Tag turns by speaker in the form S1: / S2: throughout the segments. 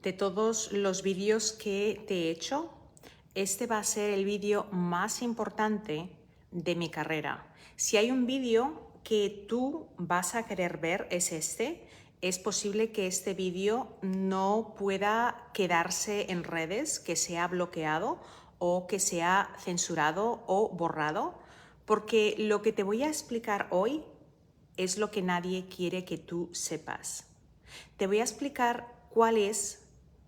S1: De todos los vídeos que te he hecho, este va a ser el vídeo más importante de mi carrera. Si hay un vídeo que tú vas a querer ver es este. Es posible que este vídeo no pueda quedarse en redes, que sea bloqueado o que sea censurado o borrado, porque lo que te voy a explicar hoy es lo que nadie quiere que tú sepas. Te voy a explicar cuál es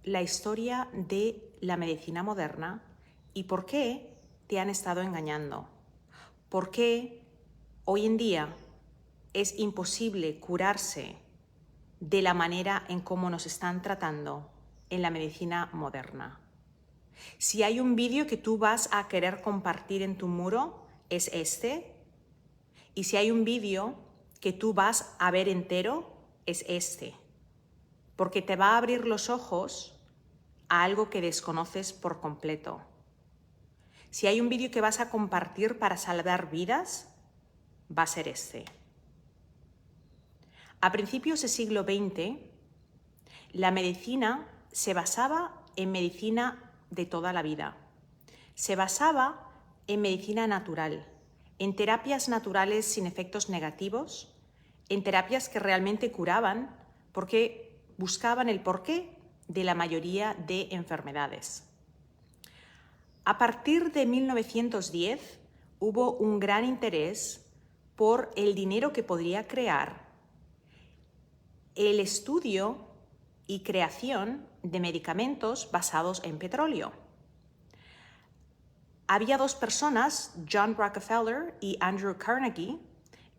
S1: la historia de la medicina moderna y por qué te han estado engañando. ¿Por qué hoy en día es imposible curarse de la manera en cómo nos están tratando en la medicina moderna? Si hay un vídeo que tú vas a querer compartir en tu muro, es este. Y si hay un vídeo que tú vas a ver entero, es este. Porque te va a abrir los ojos a algo que desconoces por completo. Si hay un vídeo que vas a compartir para salvar vidas, va a ser este. A principios del siglo XX, la medicina se basaba en medicina de toda la vida. Se basaba en medicina natural, en terapias naturales sin efectos negativos, en terapias que realmente curaban porque buscaban el porqué de la mayoría de enfermedades. A partir de 1910 hubo un gran interés por el dinero que podría crear el estudio y creación de medicamentos basados en petróleo. Había dos personas, John Rockefeller y Andrew Carnegie,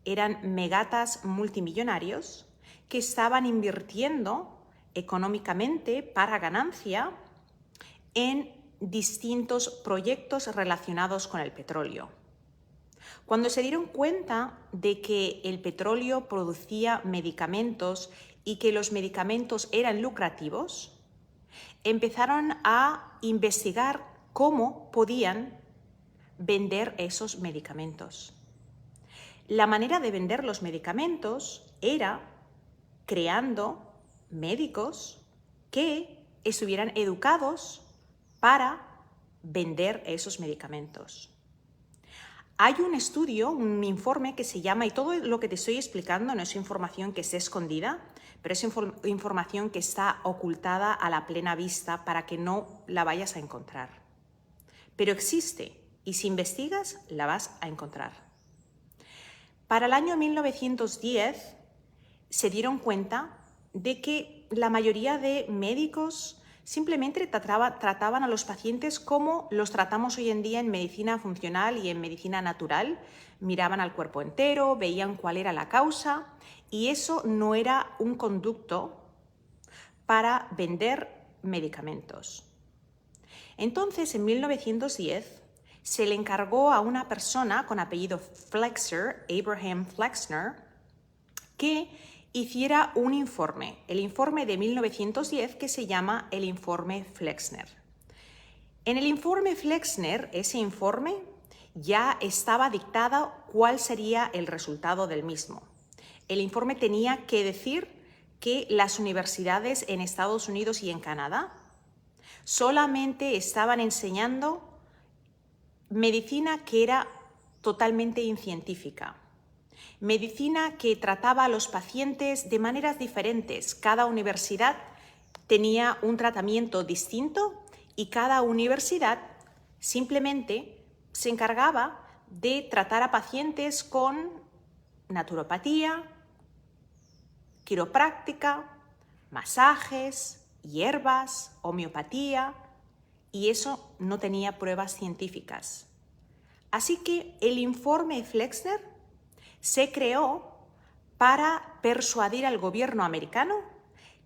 S1: eran megatas multimillonarios que estaban invirtiendo económicamente para ganancia en distintos proyectos relacionados con el petróleo. Cuando se dieron cuenta de que el petróleo producía medicamentos y que los medicamentos eran lucrativos, empezaron a investigar cómo podían vender esos medicamentos. La manera de vender los medicamentos era creando médicos que estuvieran educados para vender esos medicamentos. Hay un estudio, un informe que se llama, y todo lo que te estoy explicando no es información que esté escondida, pero es información que está ocultada a la plena vista para que no la vayas a encontrar. Pero existe, y si investigas, la vas a encontrar. Para el año 1910 se dieron cuenta de que la mayoría de médicos simplemente trataban a los pacientes como los tratamos hoy en día en medicina funcional y en medicina natural. Miraban al cuerpo entero, veían cuál era la causa y eso no era un conducto para vender medicamentos. Entonces, en 1910, se le encargó a una persona con apellido Flexner, Abraham Flexner, que hiciera un informe, el informe de 1910 que se llama el informe Flexner. En el informe Flexner, ese informe ya estaba dictado cuál sería el resultado del mismo. El informe tenía que decir que las universidades en Estados Unidos y en Canadá solamente estaban enseñando medicina que era totalmente incientífica. Medicina que trataba a los pacientes de maneras diferentes. Cada universidad tenía un tratamiento distinto y cada universidad simplemente se encargaba de tratar a pacientes con naturopatía, quiropráctica, masajes, hierbas, homeopatía, y eso no tenía pruebas científicas. Así que el informe Flexner se creó para persuadir al gobierno americano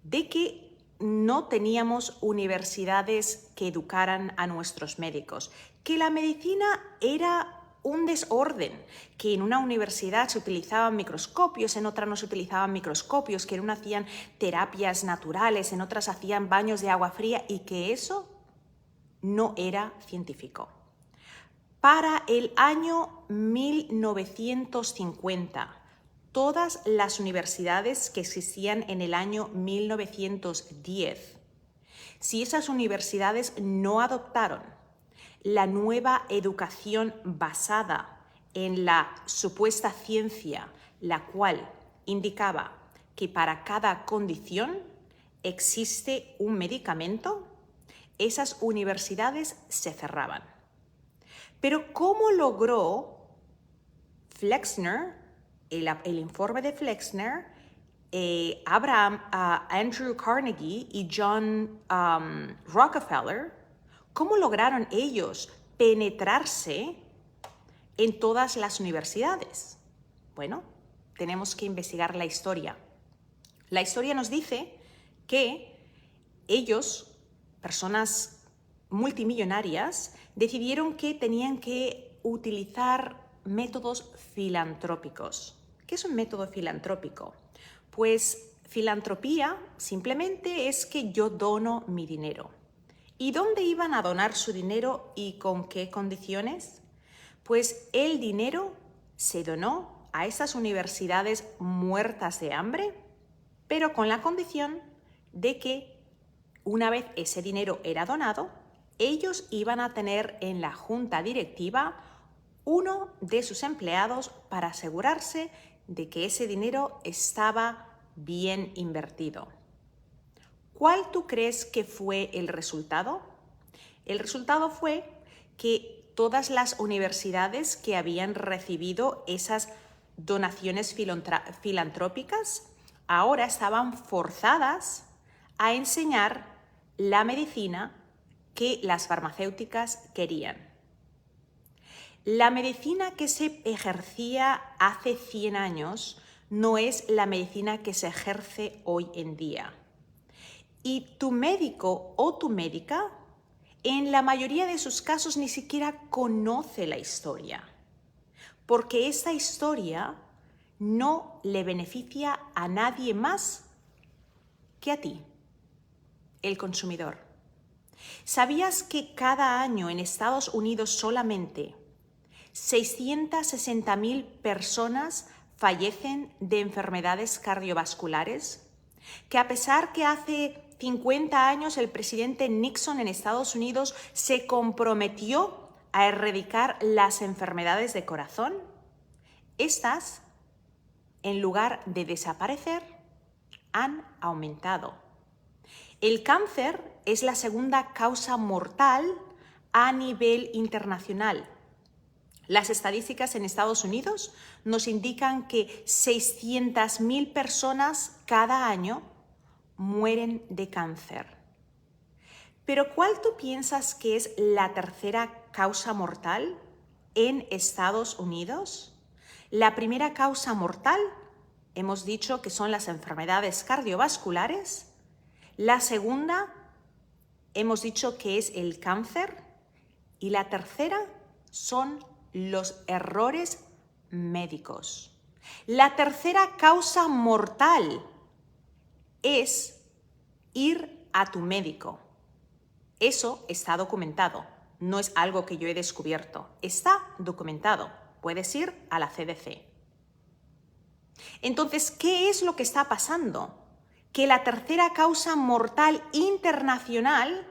S1: de que no teníamos universidades que educaran a nuestros médicos, que la medicina era un desorden, que en una universidad se utilizaban microscopios, en otra no se utilizaban microscopios, que en una hacían terapias naturales, en otras hacían baños de agua fría y que eso no era científico. Para el año 1950, todas las universidades que existían en el año 1910 Si esas universidades no adoptaron la nueva educación basada en la supuesta ciencia, la cual indicaba que para cada condición existe un medicamento, esas universidades se cerraban. Pero ¿cómo logró Flexner, el informe de Flexner, Andrew Carnegie y John Rockefeller, cómo lograron ellos penetrarse en todas las universidades? Bueno, tenemos que investigar la historia. La historia nos dice que ellos, personas multimillonarias, decidieron que tenían que utilizar métodos filantrópicos. ¿Qué es un método filantrópico? Pues filantropía simplemente es que yo dono mi dinero. ¿Y dónde iban a donar su dinero y con qué condiciones? Pues el dinero se donó a esas universidades muertas de hambre, pero con la condición de que una vez ese dinero era donado, ellos iban a tener en la junta directiva uno de sus empleados para asegurarse de que ese dinero estaba bien invertido. ¿Cuál tú crees que fue el resultado? El resultado fue que todas las universidades que habían recibido esas donaciones filantrópicas ahora estaban forzadas a enseñar la medicina que las farmacéuticas querían. La medicina que se ejercía hace 100 años no es la medicina que se ejerce hoy en día. Y tu médico o tu médica, en la mayoría de sus casos, ni siquiera conoce la historia, porque esta historia no le beneficia a nadie más que a ti, el consumidor. ¿Sabías que cada año en Estados Unidos solamente 660.000 personas fallecen de enfermedades cardiovasculares? Que a pesar que hace 50 años el presidente Nixon en Estados Unidos se comprometió a erradicar las enfermedades de corazón, estas, en lugar de desaparecer, han aumentado. El cáncer es la segunda causa mortal a nivel internacional. Las estadísticas en Estados Unidos nos indican que 600.000 personas cada año mueren de cáncer. Pero ¿cuál tú piensas que es la tercera causa mortal en Estados Unidos? La primera causa mortal, hemos dicho que son las enfermedades cardiovasculares. La segunda, hemos dicho que es el cáncer. Y la tercera son los errores médicos. La tercera causa mortal es ir a tu médico. Eso está documentado, no es algo que yo he descubierto, está documentado. Puedes ir a la CDC. Entonces, ¿qué es lo que está pasando? Que la tercera causa mortal internacional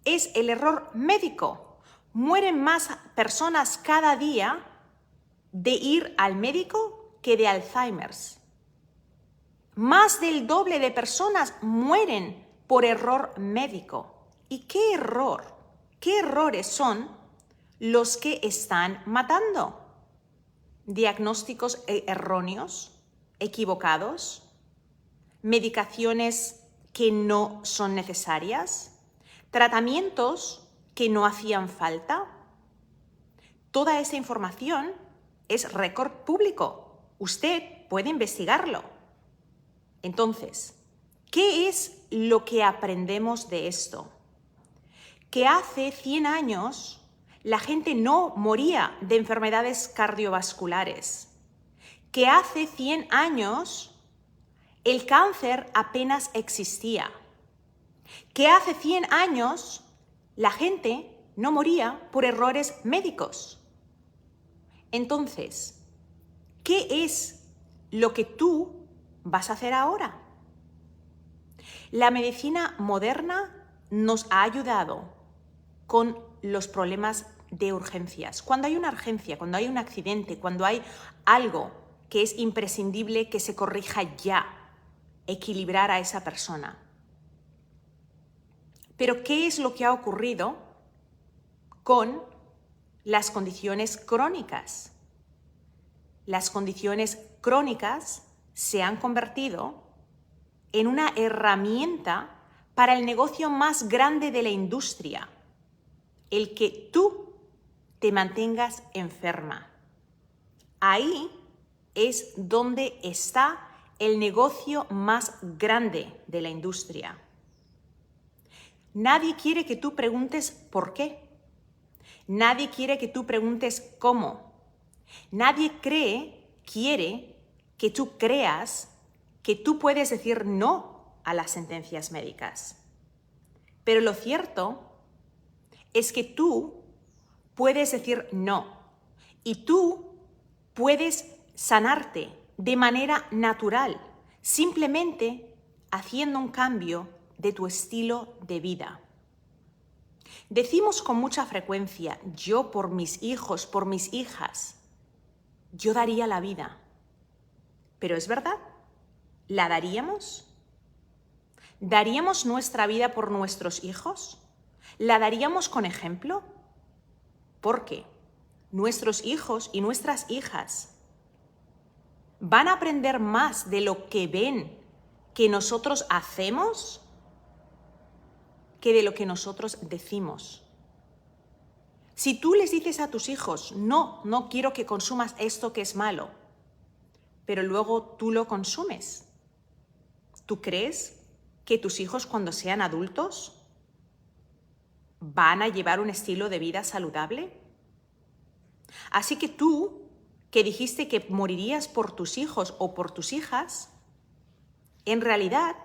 S1: es el error médico. Mueren más personas cada día de ir al médico que de Alzheimer's. Más del doble de personas mueren por error médico. ¿Y qué error? ¿Qué errores son los que están matando? Diagnósticos erróneos, equivocados, medicaciones que no son necesarias, tratamientos que no hacían falta. Toda esa información es récord público. Usted puede investigarlo. Entonces, ¿qué es lo que aprendemos de esto? Que hace 100 años la gente no moría de enfermedades cardiovasculares. Que hace 100 años el cáncer apenas existía. Que hace 100 años la gente no moría por errores médicos. Entonces, ¿qué es lo que tú vas a hacer ahora? La medicina moderna nos ha ayudado con los problemas de urgencias. Cuando hay una urgencia, cuando hay un accidente, cuando hay algo que es imprescindible que se corrija ya, equilibrar a esa persona. Pero ¿qué es lo que ha ocurrido con las condiciones crónicas? Las condiciones crónicas se han convertido en una herramienta para el negocio más grande de la industria, el que tú te mantengas enferma. Ahí es donde está el negocio más grande de la industria. Nadie quiere que tú preguntes por qué. Nadie quiere que tú preguntes cómo. Nadie quiere que tú creas que tú puedes decir no a las sentencias médicas. Pero lo cierto es que tú puedes decir no y tú puedes sanarte de manera natural, simplemente haciendo un cambio de tu estilo de vida. Decimos con mucha frecuencia, yo por mis hijos, por mis hijas, yo daría la vida. ¿Pero es verdad? ¿La daríamos? ¿Daríamos nuestra vida por nuestros hijos? ¿La daríamos con ejemplo? Porque nuestros hijos y nuestras hijas van a aprender más de lo que ven que nosotros hacemos que de lo que nosotros decimos. Si tú les dices a tus hijos, no quiero que consumas esto que es malo, pero luego tú lo consumes, ¿tú crees que tus hijos cuando sean adultos van a llevar un estilo de vida saludable? Así que tú, que dijiste que morirías por tus hijos o por tus hijas, en realidad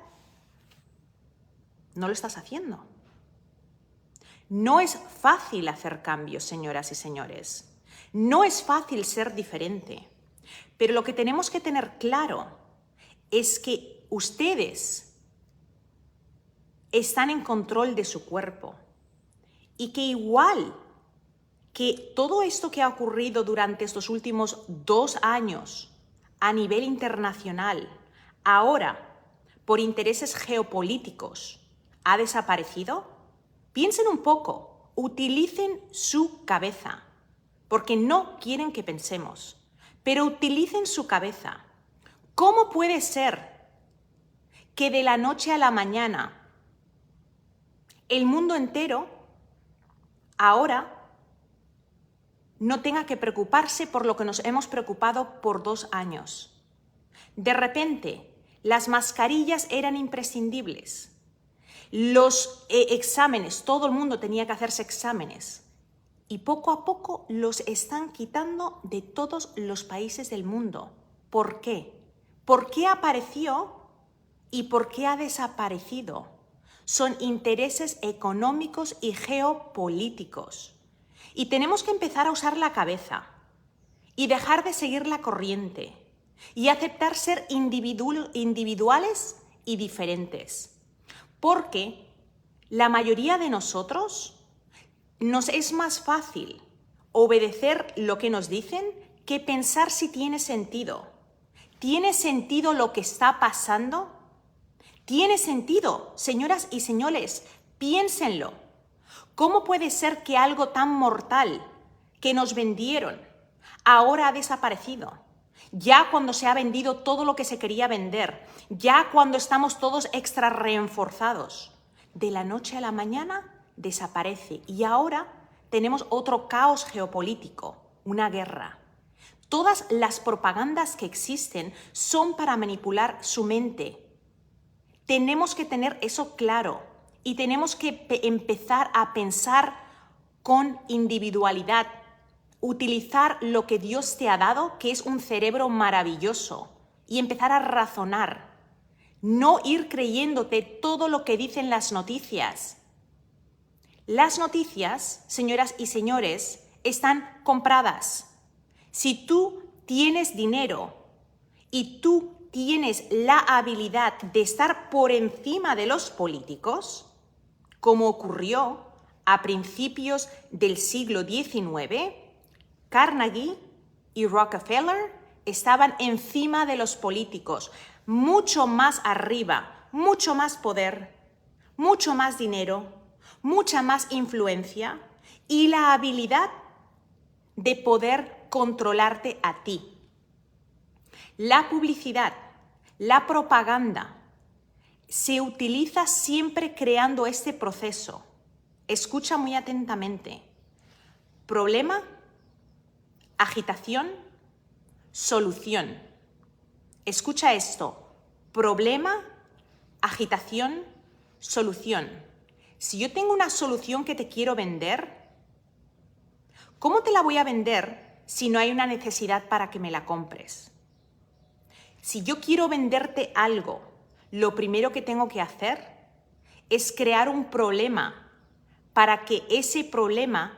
S1: no lo estás haciendo. No es fácil hacer cambios, señoras y señores. No es fácil ser diferente. Pero lo que tenemos que tener claro es que ustedes están en control de su cuerpo y que igual que todo esto que ha ocurrido durante estos últimos 2 años a nivel internacional, ahora, por intereses geopolíticos, ha desaparecido, piensen un poco, utilicen su cabeza, porque no quieren que pensemos, pero utilicen su cabeza. ¿Cómo puede ser que de la noche a la mañana el mundo entero ahora no tenga que preocuparse por lo que nos hemos preocupado por 2 años? De repente, las mascarillas eran imprescindibles. Los exámenes, todo el mundo tenía que hacerse exámenes. Y poco a poco los están quitando de todos los países del mundo. ¿Por qué? ¿Por qué apareció y por qué ha desaparecido? Son intereses económicos y geopolíticos. Y tenemos que empezar a usar la cabeza y dejar de seguir la corriente y aceptar ser individuales y diferentes. Porque la mayoría de nosotros nos es más fácil obedecer lo que nos dicen que pensar si tiene sentido. ¿Tiene sentido lo que está pasando? ¿Tiene sentido? Señoras y señores, piénsenlo. ¿Cómo puede ser que algo tan mortal que nos vendieron ahora ha desaparecido? Ya cuando se ha vendido todo lo que se quería vender, ya cuando estamos todos extra reforzados, de la noche a la mañana desaparece y ahora tenemos otro caos geopolítico, una guerra. Todas las propagandas que existen son para manipular su mente. Tenemos que tener eso claro y tenemos que empezar a pensar con individualidad, utilizar lo que Dios te ha dado, que es un cerebro maravilloso, y empezar a razonar. No ir creyéndote todo lo que dicen las noticias. Las noticias, señoras y señores, están compradas. Si tú tienes dinero y tú tienes la habilidad de estar por encima de los políticos, como ocurrió a principios del siglo XIX, Carnegie y Rockefeller estaban encima de los políticos, mucho más arriba, mucho más poder, mucho más dinero, mucha más influencia y la habilidad de poder controlarte a ti. La publicidad, la propaganda, se utiliza siempre creando este proceso. Escucha muy atentamente. Problema, agitación, solución. Escucha esto. Problema, agitación, solución. Si yo tengo una solución que te quiero vender, ¿cómo te la voy a vender si no hay una necesidad para que me la compres? Si yo quiero venderte algo, lo primero que tengo que hacer es crear un problema para que ese problema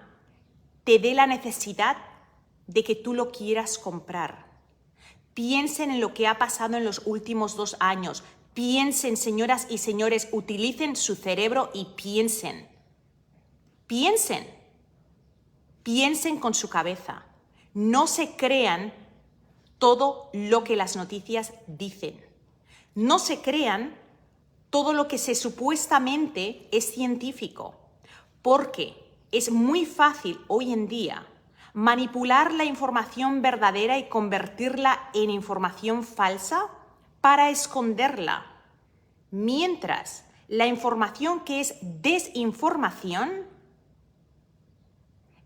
S1: te dé la necesidad de que tú lo quieras comprar. Piensen en lo que ha pasado en los últimos 2 años. Piensen, señoras y señores, utilicen su cerebro y piensen. Piensen. Piensen con su cabeza. No se crean todo lo que las noticias dicen. No se crean todo lo que supuestamente es científico, porque es muy fácil hoy en día manipular la información verdadera y convertirla en información falsa para esconderla, mientras la información que es desinformación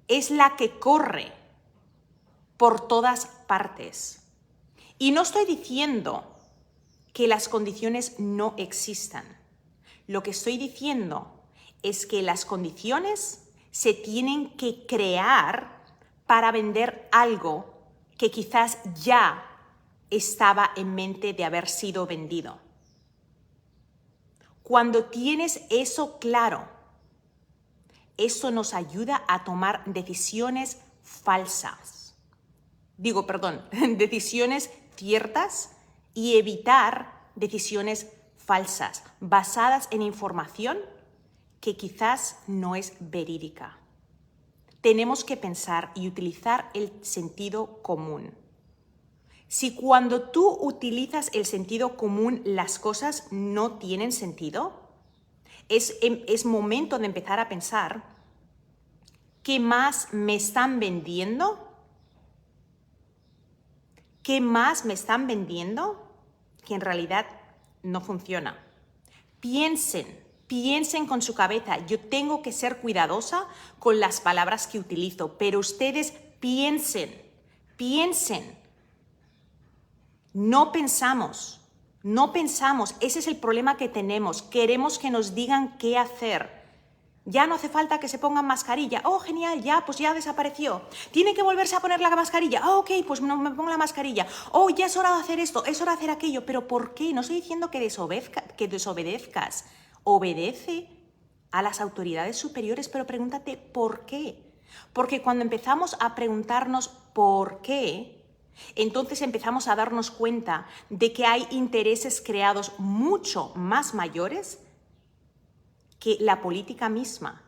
S1: es la que corre por todas partes. Y no estoy diciendo que las condiciones no existan. Lo que estoy diciendo es que las condiciones se tienen que crear para vender algo que quizás ya estaba en mente de haber sido vendido. Cuando tienes eso claro, eso nos ayuda a tomar decisiones falsas. Decisiones ciertas y evitar decisiones falsas, basadas en información que quizás no es verídica. Tenemos que pensar y utilizar el sentido común. Si cuando tú utilizas el sentido común las cosas no tienen sentido, es momento de empezar a pensar ¿qué más me están vendiendo? ¿Qué más me están vendiendo? Que en realidad no funciona. Piensen con su cabeza. Yo tengo que ser cuidadosa con las palabras que utilizo, pero ustedes piensen. No pensamos. Ese es el problema que tenemos. Queremos que nos digan qué hacer. Ya no hace falta que se pongan mascarilla. Oh, genial, pues ya desapareció. Tiene que volverse a poner la mascarilla. Oh, ok, pues no me pongo la mascarilla. Oh, ya es hora de hacer esto, es hora de hacer aquello. ¿Pero por qué? No estoy diciendo que desobedezcas. Obedece a las autoridades superiores, pero pregúntate ¿por qué? Porque cuando empezamos a preguntarnos ¿por qué?, entonces empezamos a darnos cuenta de que hay intereses creados mucho más mayores que la política misma.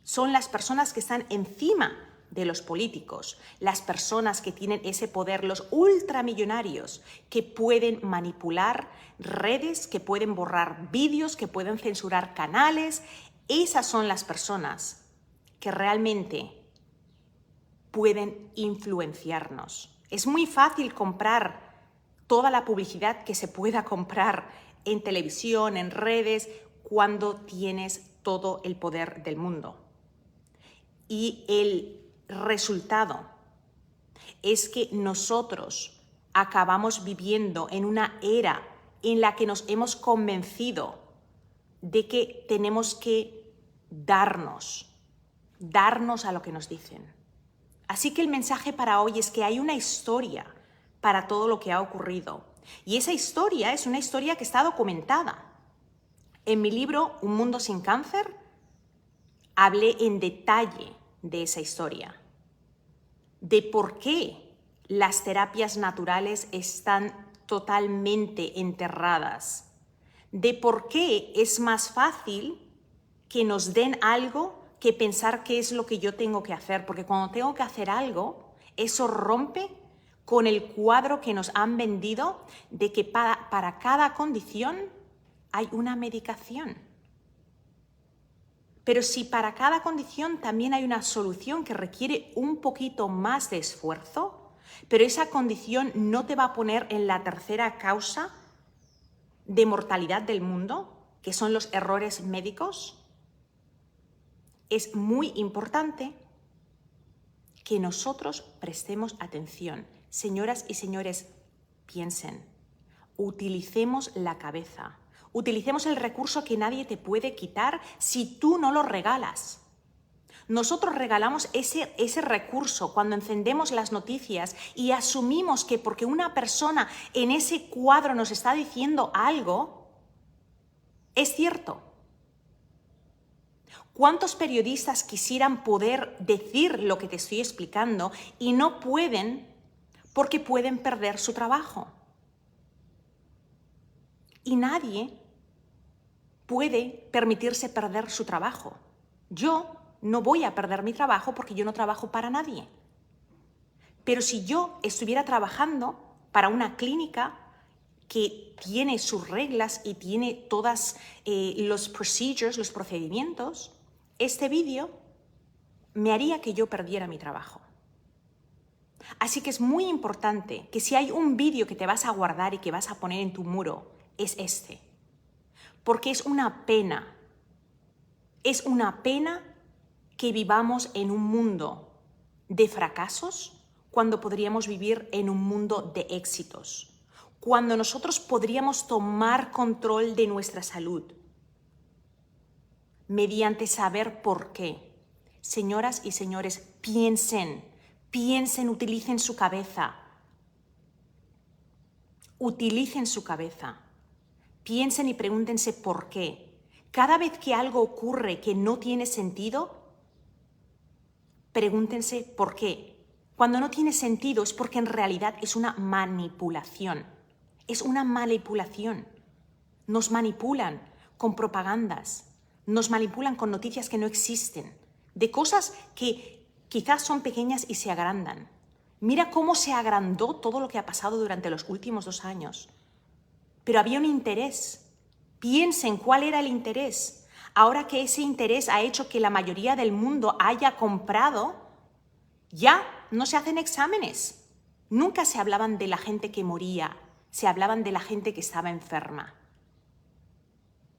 S1: Son las personas que están encima de los políticos, las personas que tienen ese poder, los ultramillonarios, que pueden manipular redes, que pueden borrar vídeos, que pueden censurar canales. Esas son las personas que realmente pueden influenciarnos. Es muy fácil comprar toda la publicidad que se pueda comprar en televisión, en redes, cuando tienes todo el poder del mundo. Y el resultado es que nosotros acabamos viviendo en una era en la que nos hemos convencido de que tenemos que darnos a lo que nos dicen. Así que el mensaje para hoy es que hay una historia para todo lo que ha ocurrido. Y esa historia es una historia que está documentada. En mi libro Un mundo sin cáncer hablé en detalle de esa historia, de por qué las terapias naturales están totalmente enterradas, de por qué es más fácil que nos den algo que pensar qué es lo que yo tengo que hacer, porque cuando tengo que hacer algo, eso rompe con el cuadro que nos han vendido de que para cada condición hay una medicación. Pero si para cada condición también hay una solución que requiere un poquito más de esfuerzo, pero esa condición no te va a poner en la tercera causa de mortalidad del mundo, que son los errores médicos, es muy importante que nosotros prestemos atención. Señoras y señores, piensen, utilicemos la cabeza. Utilicemos el recurso que nadie te puede quitar si tú no lo regalas. Nosotros regalamos ese recurso cuando encendemos las noticias y asumimos que porque una persona en ese cuadro nos está diciendo algo, es cierto. ¿Cuántos periodistas quisieran poder decir lo que te estoy explicando y no pueden porque pueden perder su trabajo? Y nadie puede permitirse perder su trabajo. Yo no voy a perder mi trabajo porque yo no trabajo para nadie. Pero si yo estuviera trabajando para una clínica que tiene sus reglas y tiene todos los procedures, los procedimientos, este vídeo me haría que yo perdiera mi trabajo. Así que es muy importante que si hay un vídeo que te vas a guardar y que vas a poner en tu muro, es este. Porque es una pena que vivamos en un mundo de fracasos cuando podríamos vivir en un mundo de éxitos, cuando nosotros podríamos tomar control de nuestra salud mediante saber por qué. Señoras y señores, piensen, utilicen su cabeza. Utilicen su cabeza. Piensen y pregúntense por qué. Cada vez que algo ocurre que no tiene sentido, pregúntense por qué. Cuando no tiene sentido es porque en realidad es una manipulación. Es una manipulación. Nos manipulan con propagandas. Nos manipulan con noticias que no existen. De cosas que quizás son pequeñas y se agrandan. Mira cómo se agrandó todo lo que ha pasado durante los últimos 2 años. Pero había un interés. Piensen cuál era el interés. Ahora que ese interés ha hecho que la mayoría del mundo haya comprado, ya no se hacen exámenes. Nunca se hablaban de la gente que moría, se hablaban de la gente que estaba enferma.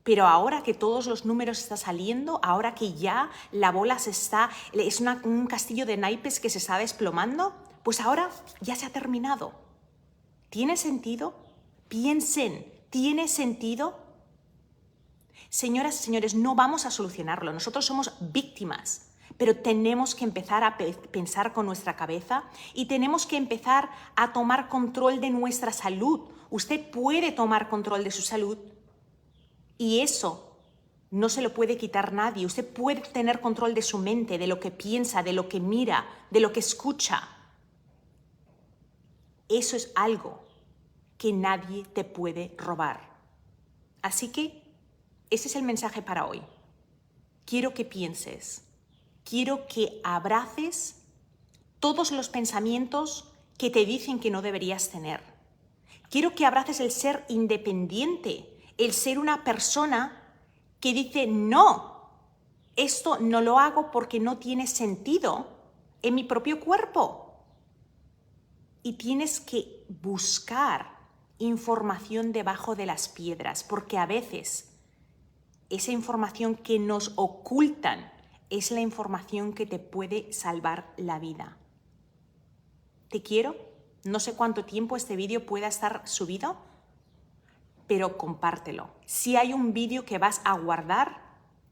S1: Pero ahora que todos los números están saliendo, ahora que ya la bola es un castillo de naipes que se está desplomando, pues ahora ya se ha terminado. ¿Tiene sentido? Piensen, ¿tiene sentido? Señoras y señores, no vamos a solucionarlo. Nosotros somos víctimas, pero tenemos que empezar a pensar con nuestra cabeza y tenemos que empezar a tomar control de nuestra salud. Usted puede tomar control de su salud y eso no se lo puede quitar nadie. Usted puede tener control de su mente, de lo que piensa, de lo que mira, de lo que escucha. Eso es algo que nadie te puede robar. Así que ese es el mensaje para hoy. Quiero que pienses, quiero que abraces todos los pensamientos que te dicen que no deberías tener. Quiero que abraces el ser independiente, el ser una persona que dice no, esto no lo hago porque no tiene sentido en mi propio cuerpo. Y tienes que buscar información debajo de las piedras, porque a veces esa información que nos ocultan es la información que te puede salvar la vida. Te quiero. No sé cuánto tiempo este vídeo pueda estar subido, pero compártelo. Si hay un vídeo que vas a guardar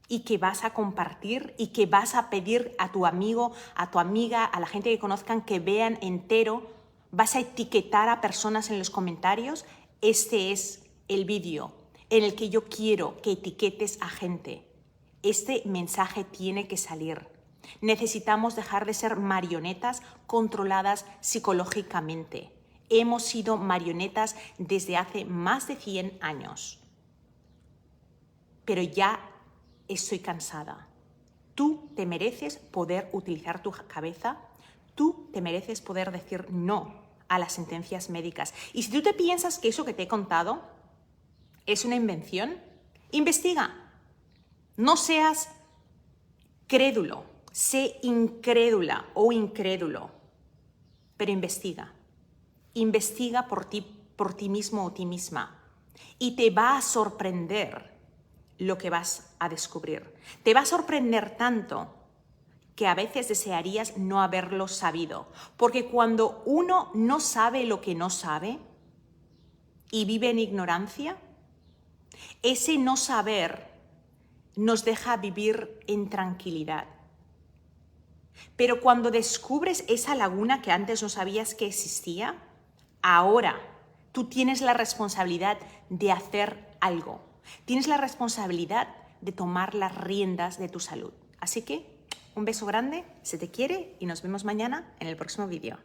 S1: y que vas a compartir y que vas a pedir a tu amigo, a tu amiga, a la gente que conozcan que vean entero, vas a etiquetar a personas en los comentarios, este es el vídeo en el que yo quiero que etiquetes a gente. Este mensaje tiene que salir. Necesitamos dejar de ser marionetas controladas psicológicamente. Hemos sido marionetas desde hace más de 100 años. Pero ya estoy cansada. Tú te mereces poder utilizar tu cabeza, tú te mereces poder decir no a las sentencias médicas. Y si tú te piensas que eso que te he contado es una invención, investiga. No seas crédulo, sé incrédula o incrédulo, pero investiga. Investiga por ti mismo o ti misma y te va a sorprender lo que vas a descubrir. Te va a sorprender tanto que a veces desearías no haberlo sabido, porque cuando uno no sabe lo que no sabe y vive en ignorancia, ese no saber nos deja vivir en tranquilidad. Pero cuando descubres esa laguna que antes no sabías que existía, ahora tú tienes la responsabilidad de hacer algo. Tienes la responsabilidad de tomar las riendas de tu salud. Así que un beso grande, se te quiere y nos vemos mañana en el próximo vídeo.